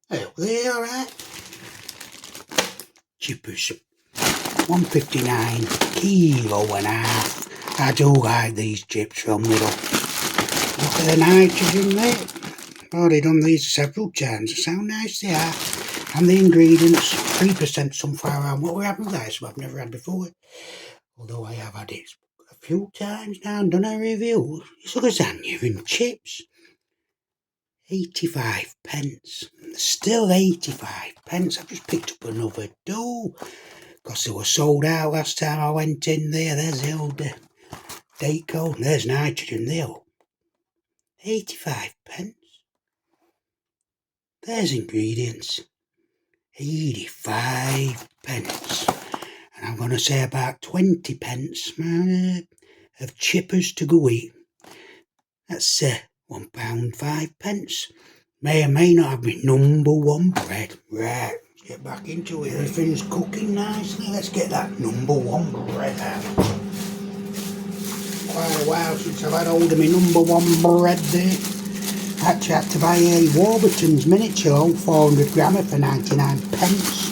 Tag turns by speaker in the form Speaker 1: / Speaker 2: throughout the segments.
Speaker 1: Hey, they alright? Chippers. 159 kilo and a half. I do like these chips from Lidl. Look at the nitrogen there. I've already done these several times. How nice they are. And the ingredients, 3% sunflower oil. What we having there, so I've never had before. Although I have had it a few times now and done a review. It's lasagna and chips. 85 pence. Still 85 pence. I've just picked up another dough. Because they were sold out last time I went in there. There's the old date code. There's nitrogen there. 85 pence. There's ingredients. 85 pence. And I'm going to say about 20 pence of chippers to go eat. That's £1 5 pence. May or may not have my number one bread. Right, let's get back into it. Everything's cooking nicely. Let's get that number one bread out. Quite a while since I've had hold of my number one bread there. Actually had to buy a Warburton's miniature 400 grammer for 99 pence.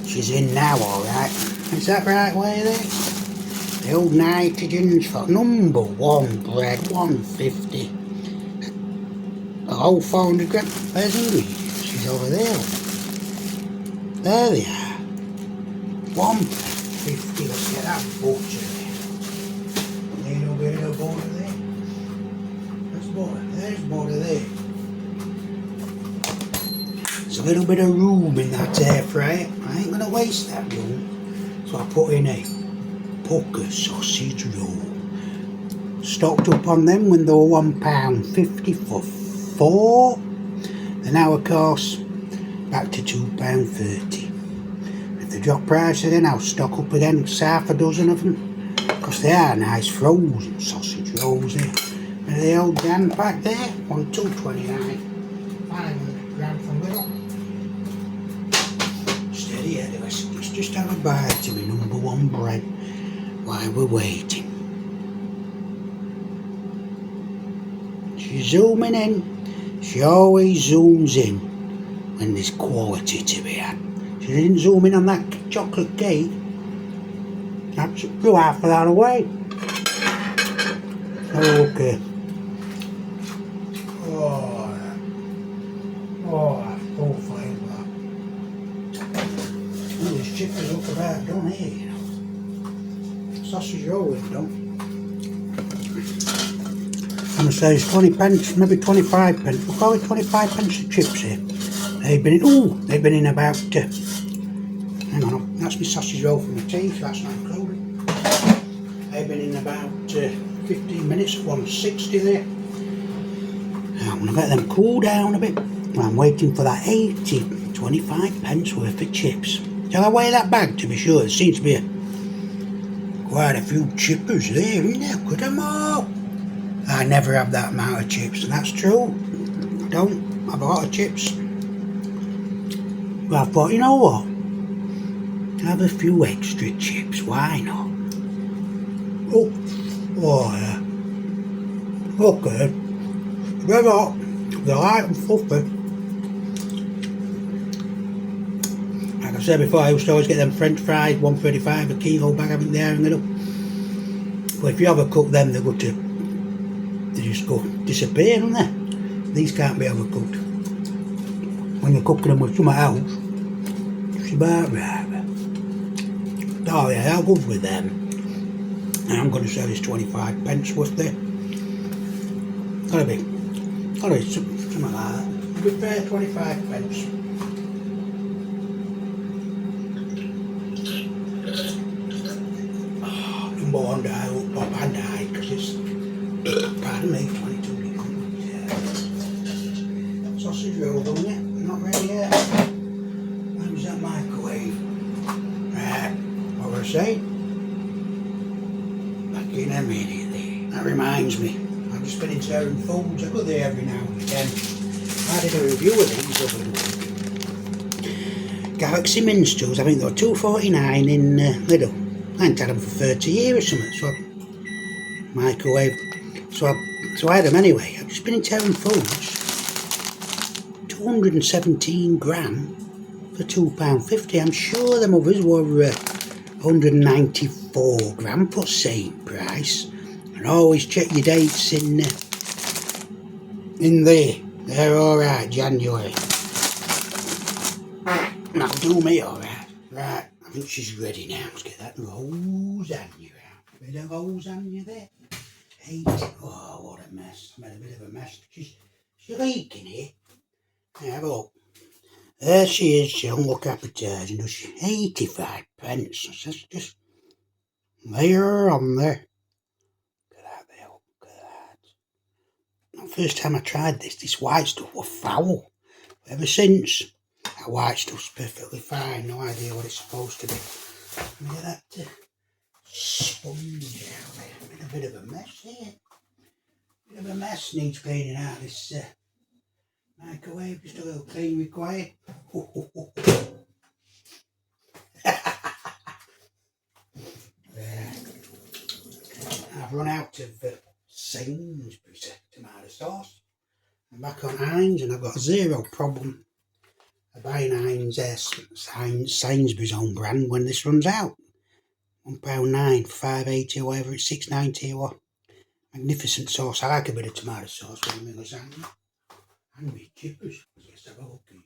Speaker 1: She's in now, alright. Is that right way there? The old nitrogen's for number one bread, 150. A whole 400 gram. Where's ingredients? She's over there. There they are. 150. Let's get that butter there. A little bit of butter there. There's butter. There's butter there. There's a little bit of room in that air fryer. I ain't going to waste that room. So I put in a poker sausage roll. Stocked up on them when they were £1.50 for 4. And now of course back to £2.30. If they drop prices then I'll stock up again, half a dozen of them. Because they are nice frozen sausage rolls there. And the old Dan pack there, on £2.29. 500 gram from Lidl. Steady Eddie, let's just have a bite of my number one bread while we're waiting. She's zooming in. She always zooms in when there's quality to be had. She didn't zoom in on that chocolate cake. That's threw half of that away. Okay. Oh, that's full flavour. Well, these chippers look about done here, you know. Sausage roll is done. I'm going to say it's 20 pence, maybe 25 pence. We'll call it 25 pence of chips here. They've been in about, hang on, that's my sausage roll from my tea, so that's not included. They've been in about 15 minutes, 160 there. I'm going to let them cool down a bit. I'm waiting for that 25 pence worth of chips. Shall I weigh that bag to be sure? There seems to be quite a few chippers there, isn't there? Look at them all. I never have that amount of chips, and that's true. I don't have a lot of chips. But I thought, you know what? Have a few extra chips, why not? Oh yeah. Okay. They're hot. They're light and fluffy. Like I said before, I used to always get them French fries, 135 a kilo bag, I think they're in it. But if you overcook them, they just go disappear, don't they? These can't be overcooked. When you're cooking them with something else, it's about right. Oh yeah, I'll go with them. And I'm going to sell this 25 pence worth there. Gotta be something like that. To be fair, 25 pence. Oh, number one dial, pop and died because it's, pardon me, 22 degrees. Yeah. Sausage roll, don't it? Not ready yet. How's that microwave? Right, what was I saying? Back in a minute there. That reminds me. I've just been in Terran Foods. I go there every now and again. I did a review of these over the week. Galaxy Minstrels, I think they were $2.49 in Lidl. I ain't had them for 30 years or something, so microwave. So I had them anyway. I've just been in Terran Foods. 217 gram for £2.50. I'm sure them others were 194 gram for same price. And always check your dates in there. They're alright, January. That'll do me alright. Right, I think she's ready now. Let's get that Lasagne out. Bit of Lasagne there. 8. Oh, what a mess. I made a bit of a mess. She's leaking here. Now, have a look. There she is. She don't look appetising, does she? 85 pence. Let's just lay her on there. Look at that there. Look at that. The first time I tried this white stuff was foul. Ever since, that white stuff's perfectly fine. No idea what it's supposed to be. Look at that sponge out there. Been a bit of a mess here. Bit of a mess. Needs cleaning out this microwave. Just a little clean required. I've run out of Sainsbury's tomato sauce. I'm back on Heinz and I've got zero problem buying Sainsbury's own brand when this runs out. £1.9 for £5.80 or whatever, it's £6.90 or magnificent sauce. I like a bit of tomato sauce with my lasagna. And my chippers. Let's have a look here.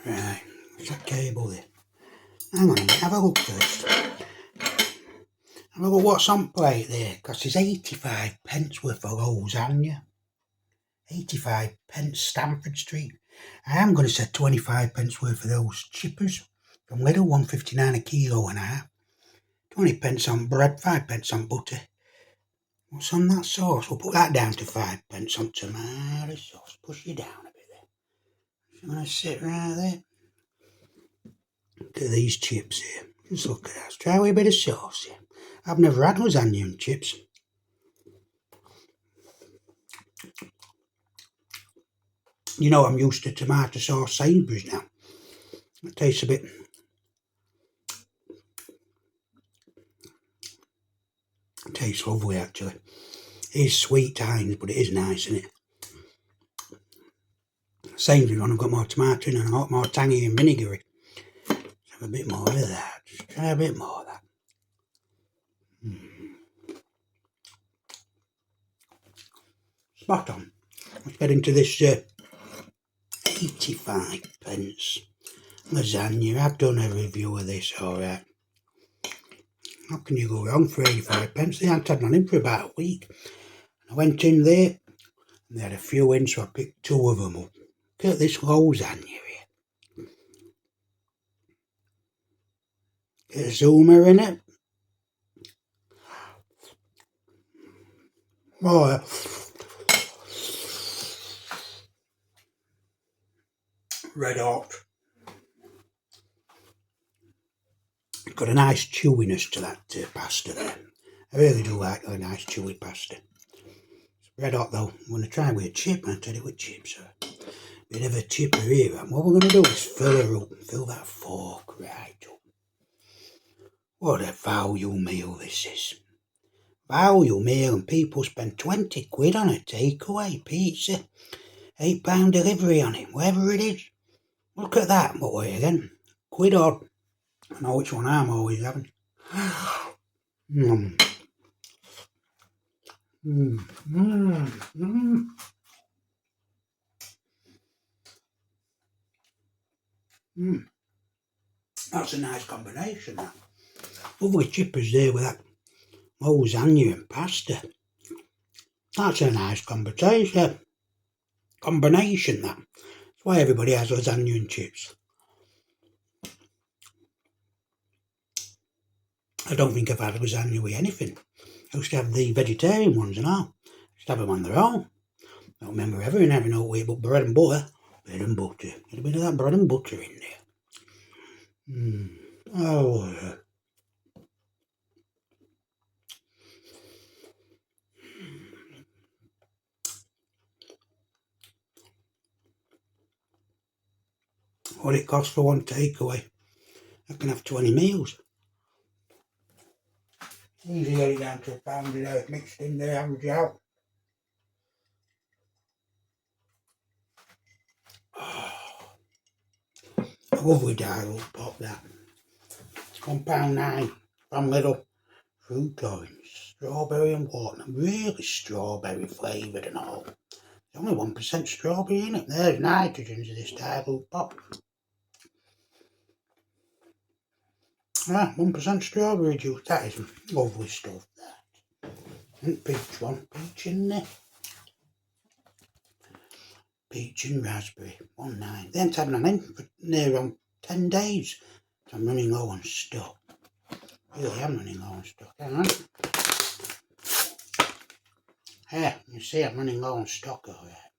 Speaker 1: Right, what's that cable there? Hang on a minute, have a look first. Have a look what's on plate there, because there's 85 pence worth of lasagna. 85 pence Stamford Street. I am going to say 25 pence worth of those chippers from Lidl, 1.59 a kilo and a half. 20 pence on bread, 5 pence on butter. What's on that sauce? We'll put that down to 5 pence on tomato sauce. Push you down a bit there. So I'm going to sit right there. Look at these chips here. Just look at that. Let's try with a bit of sauce here. I've never had lasagna and chips. You know, I'm used to tomato sauce Sainsbury's now. It tastes a bit... It tastes lovely, actually. It is sweet Heinz, but it is nice, isn't it? Sainsbury's one, I've got more tomato in and a lot more tangy and vinegary. Let's have a bit more of that. Just try a bit more of that. Spot on. Let's get into this 85 pence lasagna. I've done a review of this, alright. How can you go wrong for 85 pence? They hadn't had none in for about a week. I went in there and they had a few in, so I picked 2 of them up. Look at this lasagna here. Get a zoomer in it. Oh, red hot. It's got a nice chewiness to that pasta there. I really do like a nice chewy pasta. It's red hot though. I'm going to try with a chip. I'll tell you with chips. Bit of a chipper here. And what we're going to do is fill her up. Fill that fork right up. What a value meal this is. Value meal, and people spend 20 quid on a takeaway pizza. £8 delivery on it, whatever it is. Look at that, but wait again. Quid odd. I know which one I'm always having. That's a nice combination, that. Lovely chippers there with that lasagna and pasta. That's a nice combination. That. That's why everybody has lasagna and chips. I don't think I've had lasagna with anything. I used to have the vegetarian ones and all. I used to have them on their own. I don't remember ever having no way but bread and butter. Bread and butter. Get a bit of that bread and butter in there. Oh, yeah. What it costs for one takeaway. I can have 20 meals. Easy get it down to £1 a day, mixed in there, average out. Lovely dial pop that. £1.9 from Lidl. Fruit orange, strawberry and watermelon, really strawberry flavoured and all. There's only 1% strawberry in it. There's nitrogen to this dial pop. Ah, 1% strawberry juice. That is lovely stuff, that. And peach one. Peach in there. Peach and raspberry. 1.9. They haven't had none in for near on 10 days. So I'm running low on stock. Really am running low on stock. Hang on. Yeah, you see I'm running low on stock alright.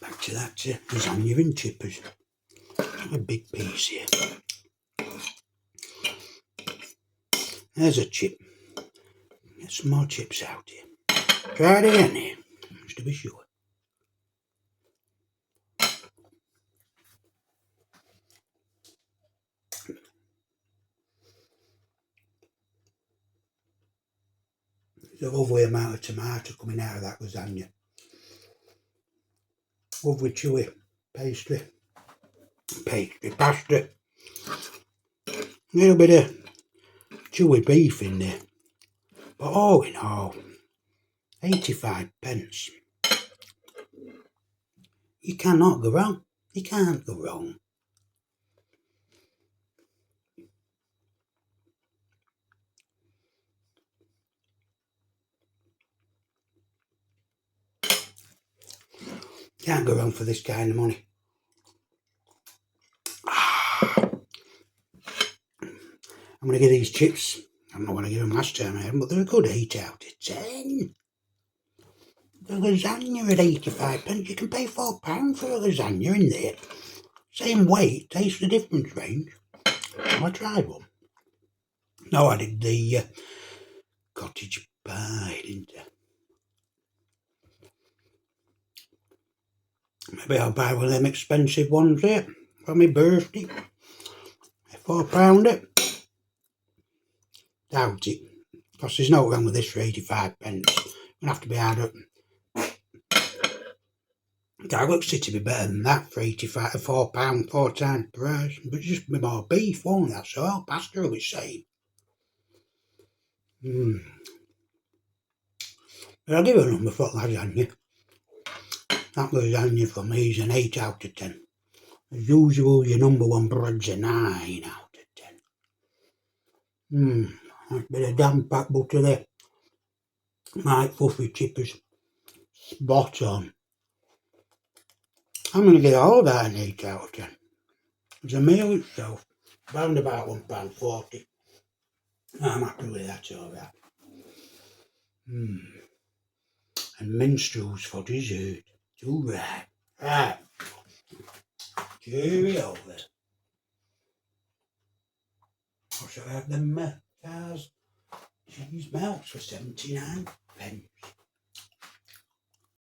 Speaker 1: Back to that lasagna and chippers. A big piece here. There's a chip. Get some more chips out here. Try it again here, just to be sure. There's a lovely amount of tomato coming out of that lasagna. Lovely chewy pasta. A little bit of chewy beef in there. But all in all, 85 pence. You cannot go wrong. You can't go wrong. Can't go wrong for this kind of money. I'm going to give these chips, I'm not going to give them last time I had them, but they're a good 8 out of 10. The lasagna at 85 pence, you can pay £4 for a lasagna in there. Same weight, taste the difference range. I tried one. No, I did the cottage pie, didn't I? Maybe I'll buy one of them expensive ones here for my birthday. £4 it. Doubt it. Because there's no wrong with this for 85 pence. It's going to have to be hard up. Dark City to be better than that for £4, 4 times the price. But just be more beef, won't it? That's all. Pasta will be same. But I'll give it a number for lasagna. That lasagna for me is an 8 out of 10. As usual, your number one bread's a 9 out of 10. That's a bit of damn packed butter there. My fluffy chippers. Spot on. I'm going to give all that an 8 out of 10. As a meal itself, round about £1.40. I'm happy with that, alright. And minstrels for dessert. Alright. Right. Cheerio there. I shall have them cars cheese melts for 79 pence.